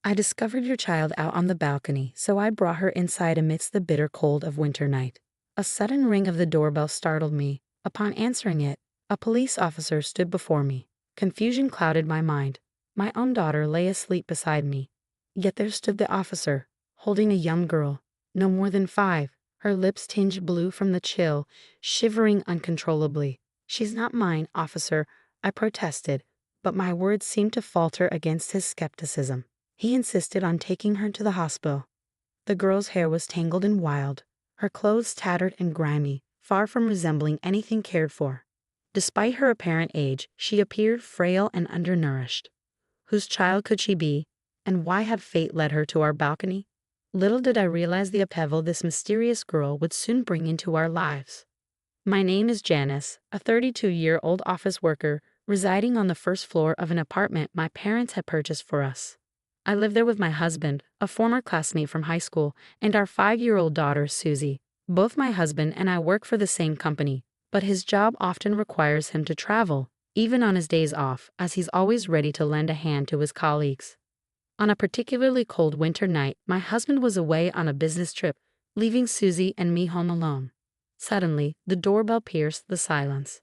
I discovered your child out on the balcony, so I brought her inside amidst the bitter cold of winter night. A sudden ring of the doorbell startled me. Upon answering it, a police officer stood before me. Confusion clouded my mind. My own daughter lay asleep beside me. Yet there stood the officer, holding a young girl, no more than 5, her lips tinged blue from the chill, shivering uncontrollably. "She's not mine, officer," I protested, but my words seemed to falter against his skepticism. He insisted on taking her to the hospital. The girl's hair was tangled and wild, her clothes tattered and grimy, far from resembling anything cared for. Despite her apparent age, she appeared frail and undernourished. Whose child could she be, and why had fate led her to our balcony? Little did I realize the upheaval this mysterious girl would soon bring into our lives. My name is Janice, a 32-year-old office worker residing on the first floor of an apartment my parents had purchased for us. I live there with my husband, a former classmate from high school, and our 5-year-old daughter, Susie. Both my husband and I work for the same company, but his job often requires him to travel, even on his days off, as he's always ready to lend a hand to his colleagues. On a particularly cold winter night, my husband was away on a business trip, leaving Susie and me home alone. Suddenly, the doorbell pierced the silence.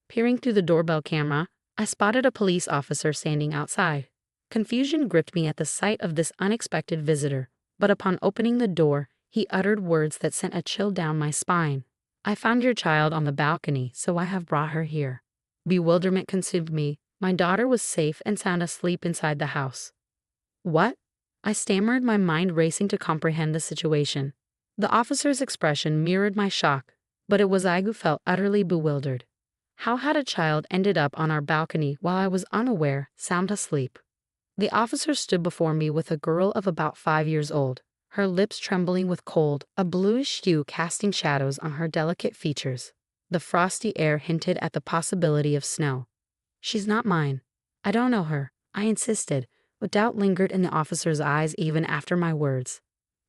Peering through the doorbell camera, I spotted a police officer standing outside. Confusion gripped me at the sight of this unexpected visitor, but upon opening the door, he uttered words that sent a chill down my spine. "I found your child on the balcony, so I have brought her here." Bewilderment consumed me. My daughter was safe and sound asleep inside the house. "What?" I stammered, my mind racing to comprehend the situation. The officer's expression mirrored my shock, but it was I who felt utterly bewildered. How had a child ended up on our balcony while I was unaware, sound asleep? The officer stood before me with a girl of about 5 years old, her lips trembling with cold, a bluish hue casting shadows on her delicate features. The frosty air hinted at the possibility of snow. "She's not mine. I don't know her," I insisted, but doubt lingered in the officer's eyes even after my words.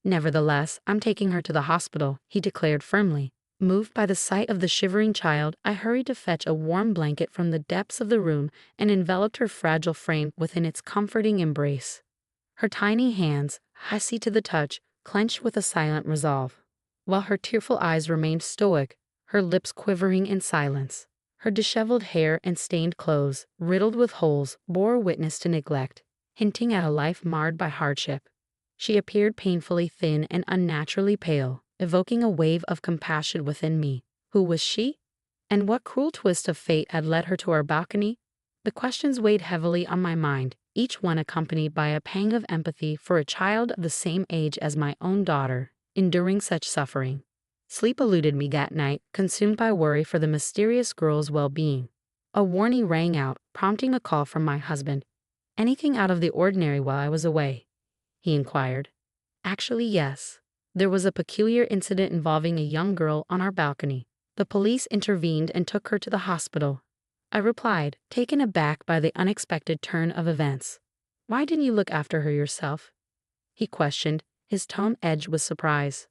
"Nevertheless, I'm taking her to the hospital," he declared firmly. Moved by the sight of the shivering child, I hurried to fetch a warm blanket from the depths of the room and enveloped her fragile frame within its comforting embrace. Her tiny hands, icy to the touch, clenched with a silent resolve, while her tearful eyes remained stoic, her lips quivering in silence. Her disheveled hair and stained clothes, riddled with holes, bore witness to neglect, hinting at a life marred by hardship. She appeared painfully thin and unnaturally pale, evoking a wave of compassion within me. Who was she? And what cruel twist of fate had led her to our balcony? The questions weighed heavily on my mind, each one accompanied by a pang of empathy for a child of the same age as my own daughter, enduring such suffering. Sleep eluded me that night, consumed by worry for the mysterious girl's well-being. A warning rang out, prompting a call from my husband. "Anything out of the ordinary while I was away?" he inquired. "Actually, yes. There was a peculiar incident involving a young girl on our balcony. The police intervened and took her to the hospital," I replied, taken aback by the unexpected turn of events. "Why didn't you look after her yourself?" he questioned, his tone edged with surprise.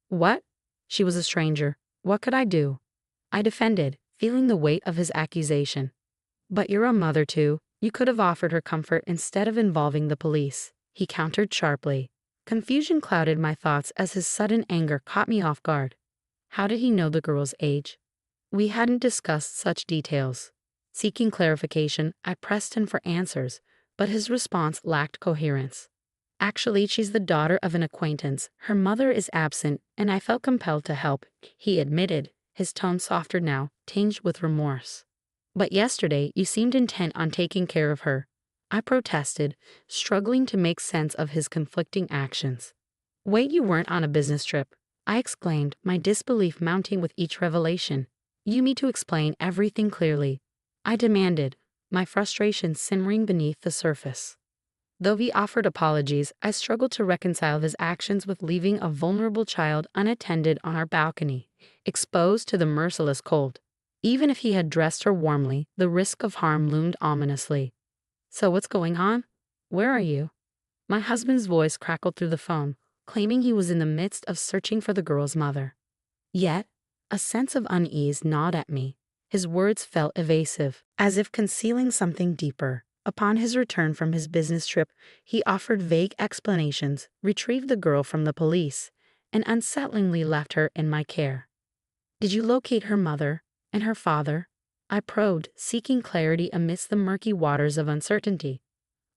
"What? She was a stranger. What could I do?" I defended, feeling the weight of his accusation. "But you're a mother too. You could have offered her comfort instead of involving the police," he countered sharply. Confusion clouded my thoughts as his sudden anger caught me off guard. How did he know the girl's age? We hadn't discussed such details. Seeking clarification, I pressed him for answers, but his response lacked coherence. "Actually, she's the daughter of an acquaintance. Her mother is absent, and I felt compelled to help," he admitted, his tone softer now, tinged with remorse. "But yesterday, you seemed intent on taking care of her," I protested, struggling to make sense of his conflicting actions. "Wait, you weren't on a business trip," I exclaimed, my disbelief mounting with each revelation. "You need to explain everything clearly," I demanded, my frustration simmering beneath the surface. Though he offered apologies, I struggled to reconcile his actions with leaving a vulnerable child unattended on our balcony, exposed to the merciless cold. Even if he had dressed her warmly, the risk of harm loomed ominously. "So what's going on? Where are you?" My husband's voice crackled through the phone, claiming he was in the midst of searching for the girl's mother. Yet, a sense of unease gnawed at me. His words felt evasive, as if concealing something deeper. Upon his return from his business trip, he offered vague explanations, retrieved the girl from the police, and unsettlingly left her in my care. Did you locate her mother and her father? I probed, seeking clarity amidst the murky waters of uncertainty.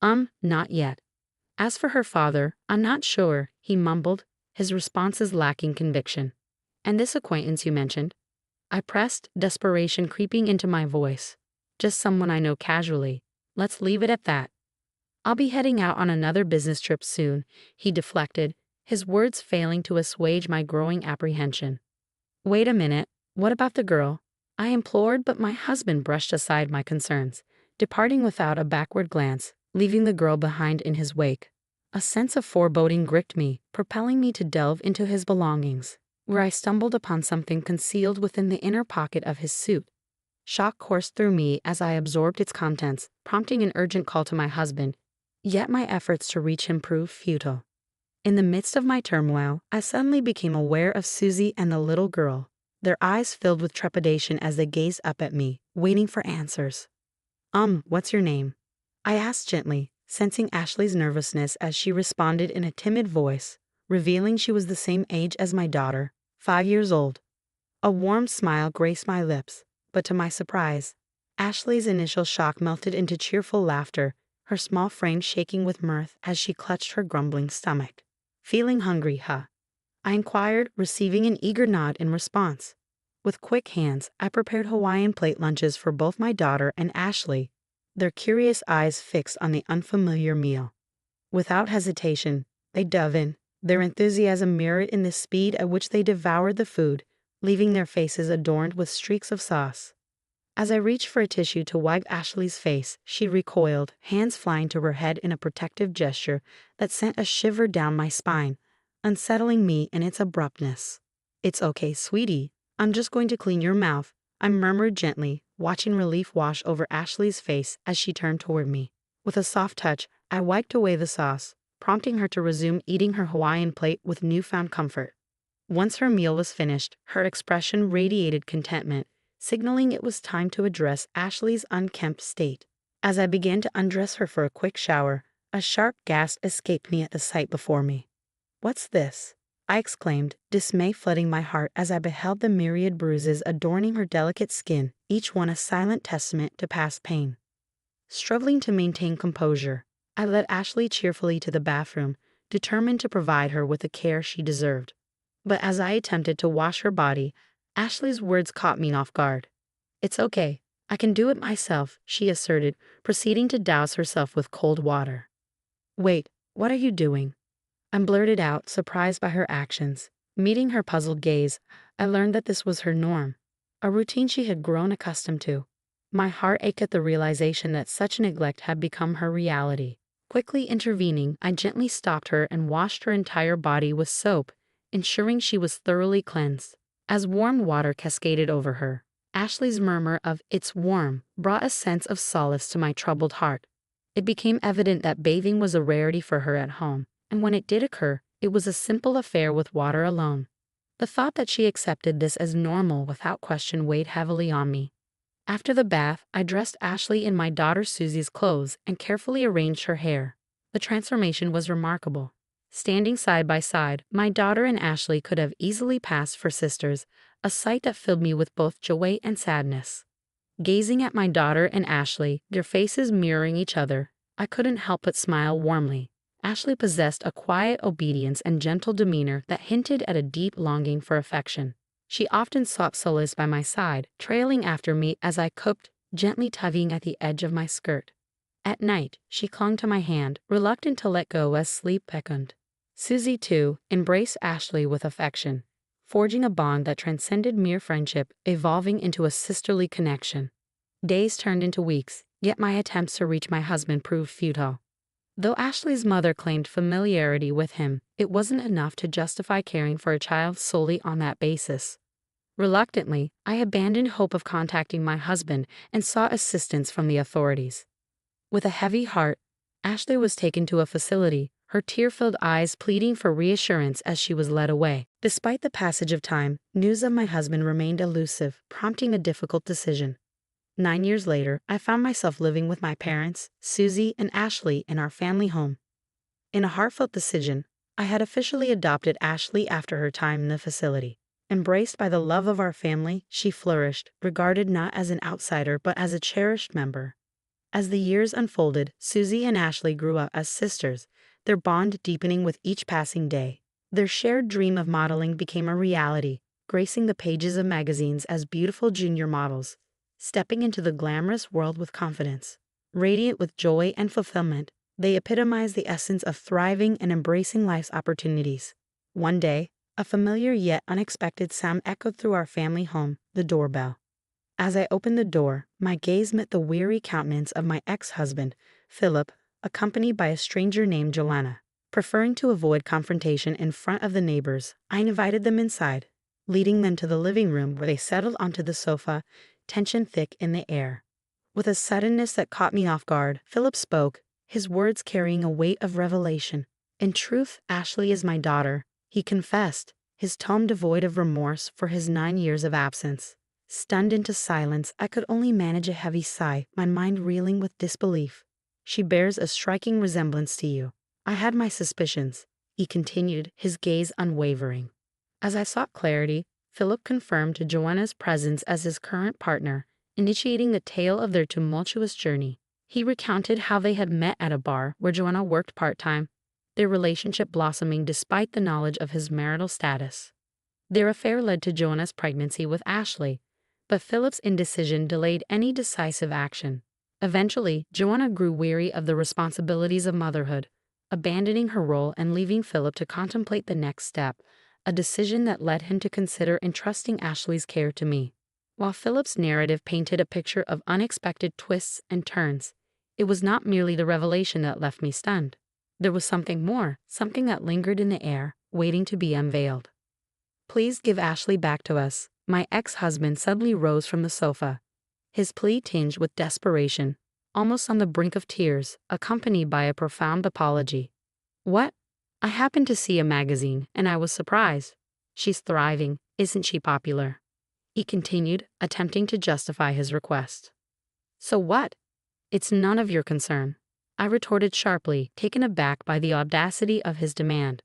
Not yet. As for her father, I'm not sure, he mumbled, his responses lacking conviction. And this acquaintance you mentioned? I pressed, desperation creeping into my voice. Just someone I know casually. Let's leave it at that. I'll be heading out on another business trip soon, he deflected, his words failing to assuage my growing apprehension. Wait a minute, what about the girl? I implored, but my husband brushed aside my concerns, departing without a backward glance, leaving the girl behind in his wake. A sense of foreboding gripped me, propelling me to delve into his belongings, where I stumbled upon something concealed within the inner pocket of his suit. Shock coursed through me as I absorbed its contents, prompting an urgent call to my husband, yet my efforts to reach him proved futile. In the midst of my turmoil, I suddenly became aware of Susie and the little girl, their eyes filled with trepidation as they gazed up at me, waiting for answers. What's your name? I asked gently, sensing Ashley's nervousness as she responded in a timid voice, revealing she was the same age as my daughter, 5 years old. A warm smile graced my lips, but to my surprise, Ashley's initial shock melted into cheerful laughter, her small frame shaking with mirth as she clutched her grumbling stomach. Feeling hungry, huh? I inquired, receiving an eager nod in response. With quick hands, I prepared Hawaiian plate lunches for both my daughter and Ashley, their curious eyes fixed on the unfamiliar meal. Without hesitation, they dove in, their enthusiasm mirrored in the speed at which they devoured the food, leaving their faces adorned with streaks of sauce. As I reached for a tissue to wipe Ashley's face, she recoiled, hands flying to her head in a protective gesture that sent a shiver down my spine, unsettling me in its abruptness. It's okay, sweetie. I'm just going to clean your mouth, I murmured gently, watching relief wash over Ashley's face as she turned toward me. With a soft touch, I wiped away the sauce, prompting her to resume eating her Hawaiian plate with newfound comfort. Once her meal was finished, her expression radiated contentment, signaling it was time to address Ashley's unkempt state. As I began to undress her for a quick shower, a sharp gasp escaped me at the sight before me. What's this? I exclaimed, dismay flooding my heart as I beheld the myriad bruises adorning her delicate skin, each one a silent testament to past pain. Struggling to maintain composure, I led Ashley cheerfully to the bathroom, determined to provide her with the care she deserved. But as I attempted to wash her body, Ashley's words caught me off guard. It's okay, I can do it myself, she asserted, proceeding to douse herself with cold water. Wait, what are you doing? I blurted out, surprised by her actions. Meeting her puzzled gaze, I learned that this was her norm, a routine she had grown accustomed to. My heart ached at the realization that such neglect had become her reality. Quickly intervening, I gently stopped her and washed her entire body with soap, ensuring she was thoroughly cleansed. As warm water cascaded over her, Ashley's murmur of "it's warm" brought a sense of solace to my troubled heart. It became evident that bathing was a rarity for her at home, and when it did occur, it was a simple affair with water alone. The thought that she accepted this as normal without question weighed heavily on me. After the bath, I dressed Ashley in my daughter Susie's clothes and carefully arranged her hair. The transformation was remarkable. Standing side by side, my daughter and Ashley could have easily passed for sisters, a sight that filled me with both joy and sadness. Gazing at my daughter and Ashley, their faces mirroring each other, I couldn't help but smile warmly. Ashley possessed a quiet obedience and gentle demeanor that hinted at a deep longing for affection. She often sought solace by my side, trailing after me as I cooked, gently tugging at the edge of my skirt. At night, she clung to my hand, reluctant to let go as sleep beckoned. Susie, too, embraced Ashley with affection, forging a bond that transcended mere friendship, evolving into a sisterly connection. Days turned into weeks, yet my attempts to reach my husband proved futile. Though Ashley's mother claimed familiarity with him, it wasn't enough to justify caring for a child solely on that basis. Reluctantly, I abandoned hope of contacting my husband and sought assistance from the authorities. With a heavy heart, Ashley was taken to a facility, her tear-filled eyes pleading for reassurance as she was led away. Despite the passage of time, news of my husband remained elusive, prompting a difficult decision. 9 years later, I found myself living with my parents, Susie and Ashley, in our family home. In a heartfelt decision, I had officially adopted Ashley after her time in the facility. Embraced by the love of our family, she flourished, regarded not as an outsider but as a cherished member. As the years unfolded, Susie and Ashley grew up as sisters, their bond deepening with each passing day. Their shared dream of modeling became a reality, gracing the pages of magazines as beautiful junior models, stepping into the glamorous world with confidence. Radiant with joy and fulfillment, they epitomized the essence of thriving and embracing life's opportunities. One day, a familiar yet unexpected sound echoed through our family home, the doorbell. As I opened the door, my gaze met the weary countenance of my ex-husband, Philip, accompanied by a stranger named Joanna. Preferring to avoid confrontation in front of the neighbors, I invited them inside, leading them to the living room where they settled onto the sofa, tension thick in the air. With a suddenness that caught me off guard, Philip spoke, his words carrying a weight of revelation. "In truth, Ashley is my daughter," he confessed, his tone devoid of remorse for his 9 years of absence. Stunned into silence, I could only manage a heavy sigh, my mind reeling with disbelief. "She bears a striking resemblance to you. I had my suspicions," he continued, his gaze unwavering. As I sought clarity, Philip confirmed Joanna's presence as his current partner, initiating the tale of their tumultuous journey. He recounted how they had met at a bar where Joanna worked part-time, their relationship blossoming despite the knowledge of his marital status. Their affair led to Joanna's pregnancy with Ashley, but Philip's indecision delayed any decisive action. Eventually, Joanna grew weary of the responsibilities of motherhood, abandoning her role and leaving Philip to contemplate the next step, a decision that led him to consider entrusting Ashley's care to me. While Philip's narrative painted a picture of unexpected twists and turns, it was not merely the revelation that left me stunned. There was something more, something that lingered in the air, waiting to be unveiled. "Please give Ashley back to us." My ex-husband suddenly rose from the sofa, his plea tinged with desperation, almost on the brink of tears, accompanied by a profound apology. "What? I happened to see a magazine, and I was surprised. She's thriving, isn't she popular?" he continued, attempting to justify his request. "So what? It's none of your concern," I retorted sharply, taken aback by the audacity of his demand.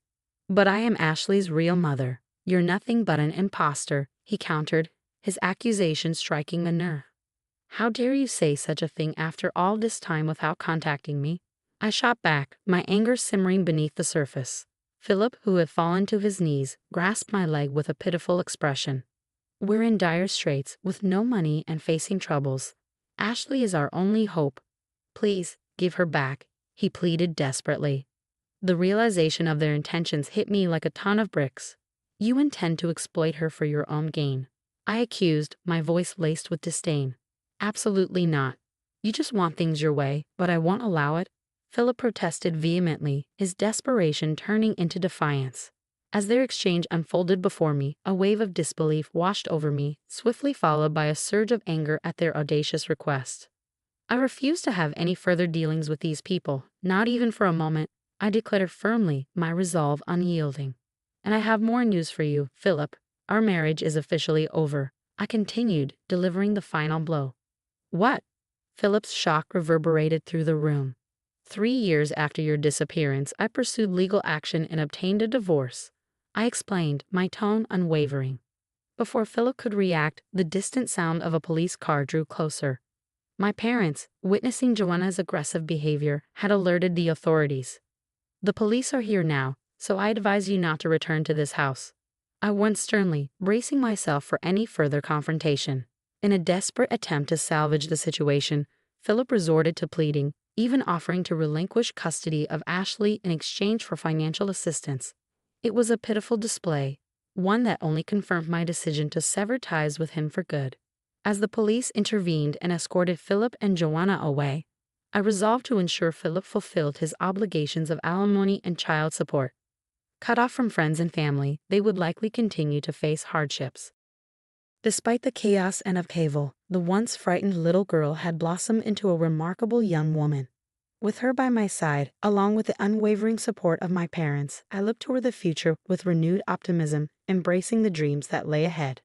"But I am Ashley's real mother. You're nothing but an imposter," he countered, his accusation striking a nerve. "How dare you say such a thing after all this time without contacting me?" I shot back, my anger simmering beneath the surface. Philip, who had fallen to his knees, grasped my leg with a pitiful expression. "We're in dire straits, with no money and facing troubles. Ashley is our only hope. Please, give her back," he pleaded desperately. The realization of their intentions hit me like a ton of bricks. "You intend to exploit her for your own gain," I accused, my voice laced with disdain. "Absolutely not. You just want things your way, but I won't allow it," Philip protested vehemently, his desperation turning into defiance. As their exchange unfolded before me, a wave of disbelief washed over me, swiftly followed by a surge of anger at their audacious request. I refused to have any further dealings with these people, not even for a moment. I declared firmly, my resolve unyielding. "And I have more news for you, Philip. Our marriage is officially over," I continued, delivering the final blow. "What?" Philip's shock reverberated through the room. 3 years after your disappearance, I pursued legal action and obtained a divorce," I explained, my tone unwavering. Before Philip could react, the distant sound of a police car drew closer. My parents, witnessing Joanna's aggressive behavior, had alerted the authorities. "The police are here now, so I advise you not to return to this house," I warned sternly, bracing myself for any further confrontation. In a desperate attempt to salvage the situation, Philip resorted to pleading, even offering to relinquish custody of Ashley in exchange for financial assistance. It was a pitiful display, one that only confirmed my decision to sever ties with him for good. As the police intervened and escorted Philip and Joanna away, I resolved to ensure Philip fulfilled his obligations of alimony and child support. Cut off from friends and family, they would likely continue to face hardships. Despite the chaos and upheaval, the once frightened little girl had blossomed into a remarkable young woman. With her by my side, along with the unwavering support of my parents, I looked toward the future with renewed optimism, embracing the dreams that lay ahead.